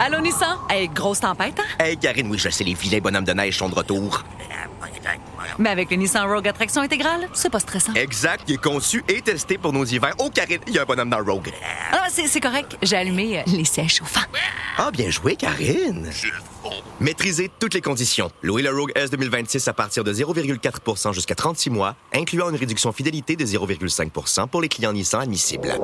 Allô, Nissan? Hey, grosse tempête, hein? Hey, Karine, oui, je sais, les vilains bonhommes de neige sont de retour. Mais avec le Nissan Rogue à traction intégrale, c'est pas stressant. Exact, il est conçu et testé pour nos hivers. Oh, Karine, il y a un bonhomme dans le Rogue. Ah, c'est correct. J'ai allumé les sièges chauffants. Ah, bien joué, Karine. Maîtrisez toutes les conditions. Louez le Rogue S 2026 à partir de 0,4% jusqu'à 36 mois, incluant une réduction fidélité de 0,5% pour les clients Nissan admissibles.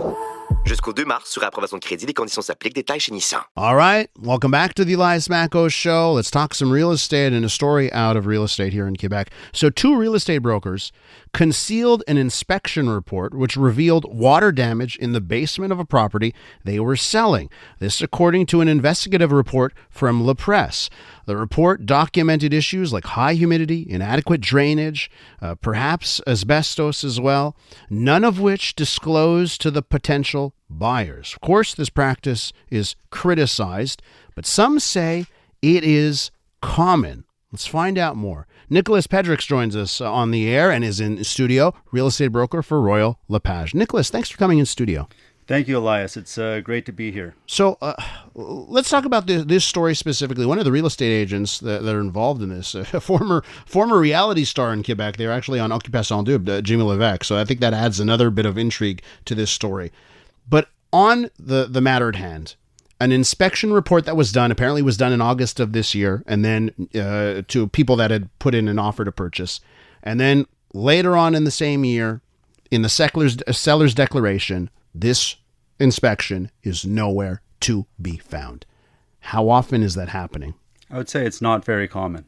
Jusqu'au 2 mars, sur approbation de crédit, les conditions s'appliquent. Détails chez Nissan. All right. Welcome back to the Elias Makos Show. Let's talk some real estate and a story out of real estate here in Quebec. So 2 real estate brokers concealed an inspection report which revealed water damage in the basement of a property they were selling. This according to an investigative report from La Presse. The report documented issues like high humidity, inadequate drainage, perhaps asbestos as well, none of which disclosed to the potential buyers. Of course, this practice is criticized, but some say it is common. Let's find out more. Nicholas Pedriks joins us on the air and is in studio, real estate broker for Royal LePage. Nicholas, thanks for coming in studio. Thank you, Elias. It's great to be here. So let's talk about this story specifically. One of the real estate agents that are involved in this, a former reality star in Quebec, they're actually on Occupation Double, Jimmy Levesque. So I think that adds another bit of intrigue to this story. But on the matter at hand, an inspection report that was done, apparently was done in August of this year, and then to people that had put in an offer to purchase. And then later on in the same year, in the seller's declaration, this inspection is nowhere to be found. How often is that happening? I would say it's not very common.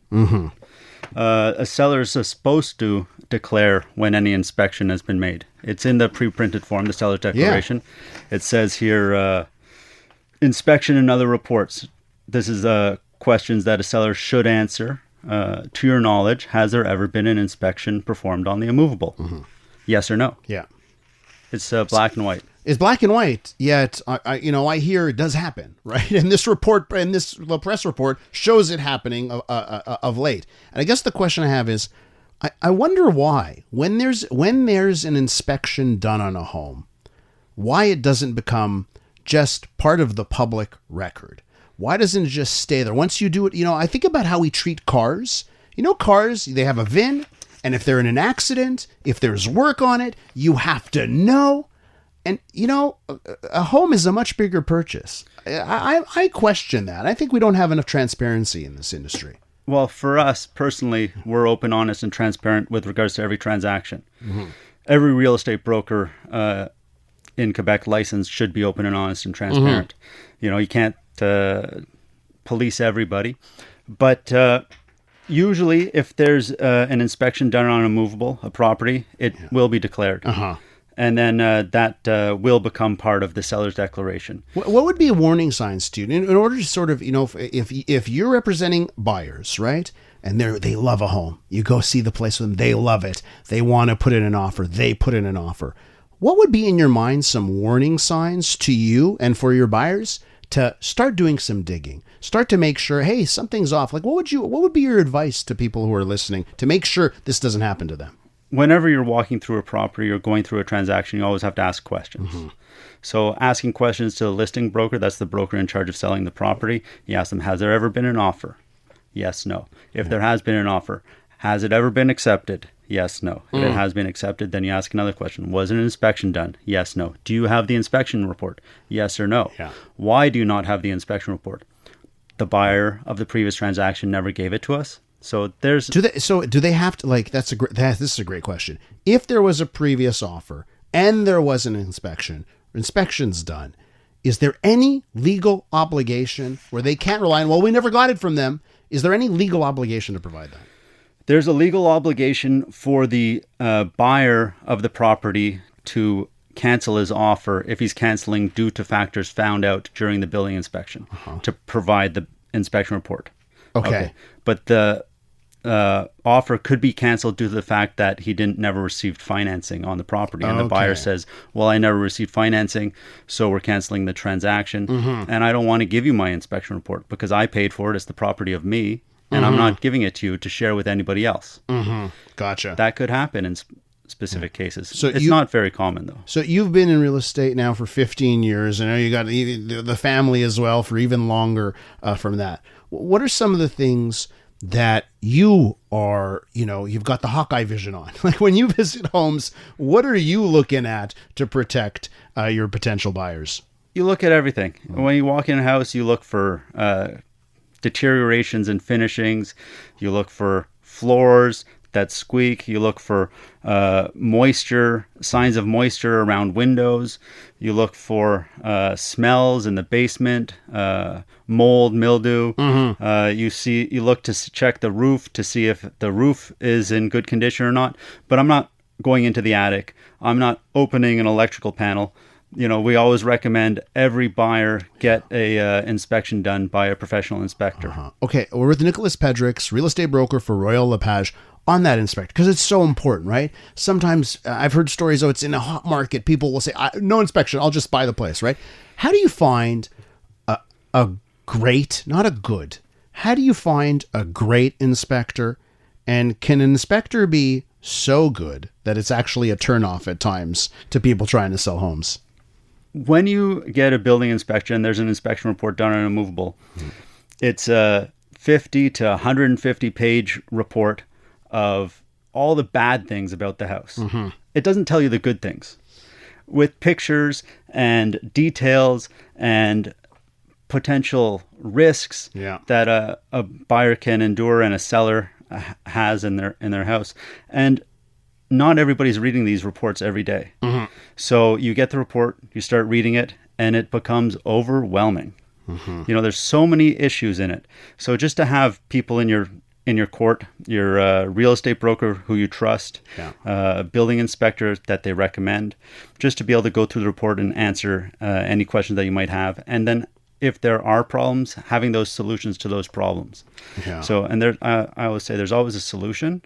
A seller is supposed to declare when any inspection has been made. It's in the pre-printed form, the seller's declaration. Yeah. It says here, inspection and other reports. This is questions that a seller should answer. To your knowledge, has there ever been an inspection performed on the immovable? Yes or no? Yeah. It's black and white. It's black and white, yet I hear it does happen, right? And this report, and this La Presse report, shows it happening of late. And I guess the question I have is, I wonder why, when there's an inspection done on a home, why it doesn't become just part of the public record. Why doesn't it just stay there? Once you do it, I think about how we treat cars. Cars, they have a VIN, and if they're in an accident, if there's work on it, you have to know. And, a home is a much bigger purchase. I question that. I think we don't have enough transparency in this industry. Well, for us personally, we're open, honest, and transparent with regards to every transaction. Every real estate broker in Quebec licensed should be open and honest and transparent. You can't police everybody. But usually, if there's an inspection done on a property, it will be declared. And then that will become part of the seller's declaration. What would be a warning sign, student, in order to sort of, if you're representing buyers, right, and they love a home, you go see the place with them, they love it, they want to put in an offer, they put in an offer. What would be in your mind some warning signs to you and for your buyers to start doing some digging, start to make sure, hey, something's off? Like, what would be your advice to people who are listening to make sure this doesn't happen to them? Whenever you're walking through a property or going through a transaction, you always have to ask questions. So asking questions to the listing broker, that's the broker in charge of selling the property. You ask them, has there ever been an offer? Yes, no. If there has been an offer, has it ever been accepted? Yes, no. If it has been accepted, then you ask another question. Was an inspection done? Yes, no. Do you have the inspection report? Yes or no. Yeah. Why do you not have the inspection report? The buyer of the previous transaction never gave it to us. So do they have to, like, this is a great question. If there was a previous offer and there was an inspection's done, is there any legal obligation where they can't rely on, well, we never got it from them? Is there any legal obligation to provide that? There's a legal obligation for the buyer of the property to cancel his offer if he's canceling due to factors found out during the building inspection, to provide the inspection report. Okay. But the offer could be canceled due to the fact that he never received financing on the property. And the buyer says, well, I never received financing, so we're canceling the transaction. And I don't want to give you my inspection report because I paid for it. It's the property of me. And I'm not giving it to you to share with anybody else. Gotcha. That could happen. And specific cases. So it's not very common, though. So you've been in real estate now for 15 years. I know you got the family as well for even longer from that. What are some of the things that you are, you've got the Hawkeye vision on? Like when you visit homes, what are you looking at to protect your potential buyers? You look at everything. When you walk in a house, you look for deteriorations and finishings. You look for floors that squeak. You look for moisture, signs of moisture around windows. You look for smells in the basement, mold, mildew. You look to check the roof to see if the roof is in good condition or not. But I'm not going into the attic. I'm not opening an electrical panel. We always recommend every buyer get a inspection done by a professional inspector. Okay, we're with Nicholas Pedriks, real estate broker for Royal LePage, on that inspector, because it's so important, right? Sometimes I've heard stories, it's in a hot market. People will say, no inspection, I'll just buy the place, right? How do you find a great, not a good, how do you find a great inspector? And can an inspector be so good that it's actually a turnoff at times to people trying to sell homes? When you get a building inspection, there's an inspection report done on a movable. It's a 50 to 150 page report of all the bad things about the house. It doesn't tell you the good things. With pictures and details and potential risks that a buyer can endure and a seller has in their house. And not everybody's reading these reports every day. So you get the report, you start reading it, and it becomes overwhelming. There's so many issues in it. So just to have people in your court, your real estate broker who you trust, a building inspector that they recommend, just to be able to go through the report and answer any questions that you might have. And then if there are problems, having those solutions to those problems. So, and I always say there's always a solution.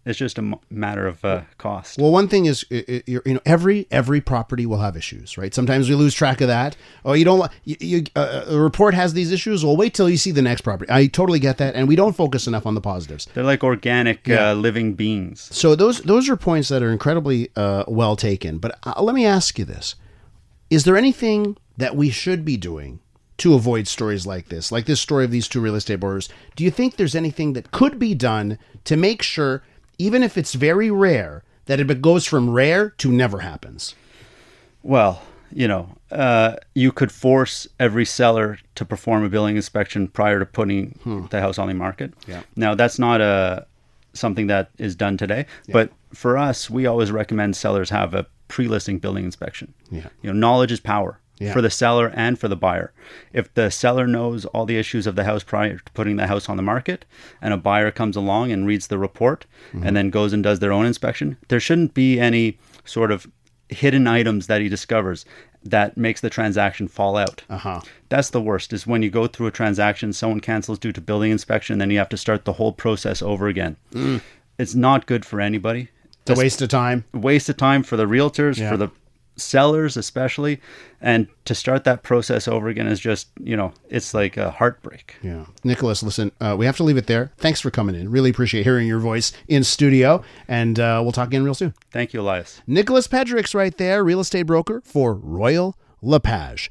It's just a matter of cost. Well, one thing is, every property will have issues, right? Sometimes we lose track of that. Oh, you don't. A report has these issues. Well, wait till you see the next property. I totally get that, and we don't focus enough on the positives. They're like organic living beings. So those are points that are incredibly well taken. But let me ask you this: is there anything that we should be doing to avoid stories like this story of these two real estate brokers? Do you think there's anything that could be done to make sure, even if it's very rare, that it goes from rare to never happens? Well, you could force every seller to perform a building inspection prior to putting the house on the market. Now, that's not something that is done today, but for us, we always recommend sellers have a pre-listing building inspection. Knowledge is power. For the seller and for the buyer. If the seller knows all the issues of the house prior to putting the house on the market, and a buyer comes along and reads the report and then goes and does their own inspection, there shouldn't be any sort of hidden items that he discovers that makes the transaction fall out. That's the worst, is when you go through a transaction, someone cancels due to building inspection, then you have to start the whole process over again. It's not good for anybody. It's a waste of time. Waste of time for the realtors, for the sellers especially, and to start that process over again is just, it's like a heartbreak. Nicholas, listen, we have to leave it there. Thanks for coming in. Really appreciate hearing your voice in studio, and we'll talk again real soon. Thank you, Elias. Nicholas Pedriks right there, real estate broker for Royal LePage.